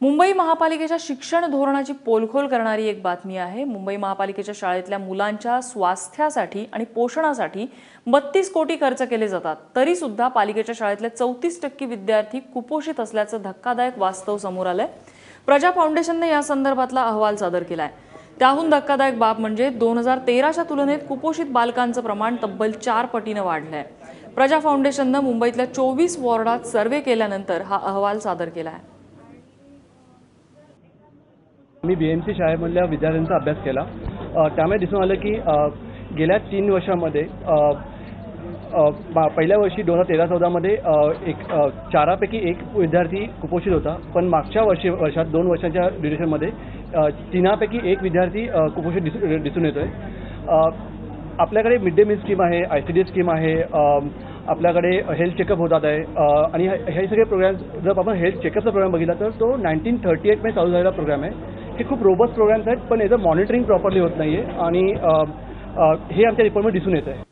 मुंबई महापालिकेच्या शिक्षण धोरणाची पोलखोल करणारी एक बातमी आहे। मुंबई महापालिकेच्या शाळेतल्या मुलांच्या स्वास्थ्यासाठी आणि पोषणासाठी 32 कोटी खर्च केले जातात, तरी सुद्धा पालिकेच्या शाळेतले 34% विद्यार्थी कुपोषित असल्याचं धक्कादायक वास्तव समोर आलंय। प्रजा फाउंडेशनने या संदर्भातला अहवाल सादर केलाय। त्याहून धक्कादायक बाब म्हणजे 2013च्या तुलनेत कुपोषित बालकांचं प्रमाण तब्बल 4 पटीने वाढलंय। प्रजा फाउंडेशनने मुंबईतल्या 24 वॉर्डात सर्वे केल्यानंतर हा अहवाल सादर केलाय। मी बीएमसी शाळेमधल्या विद्यार्थ्यांचा अभ्यास केला। त्यामुळे दिसून आलं की गेल्या 3 वर्षांमध्ये पहिल्या वर्षी 2013-14 मध्ये एक 4पैकी 1 विद्यार्थी कुपोषित होता, पण मागच्या वर्षात 2 वर्षांच्या ड्युरेशनमध्ये 3पैकी 1 विद्यार्थी कुपोषित दिसून येतोय। आपल्याकडे मिड डे मील स्कीम आहे, ICD स्कीम आहे, आपल्याकडे हेल्थ चेकअप होतात आहे आणि हे सगळे प्रोग्राम जर आपण हेल्थ चेकअपचा प्रोग्राम बघितला तर तो 1938 मध्ये चालू झालेला प्रोग्राम आहे। हे खूप रोबस्ट प्रोग्राम्स आहेत, पण याचं मॉनिटरिंग प्रॉपरली होत नाहीये आणि हे आमच्या रिपोर्टमध्ये दिसून येत आहे।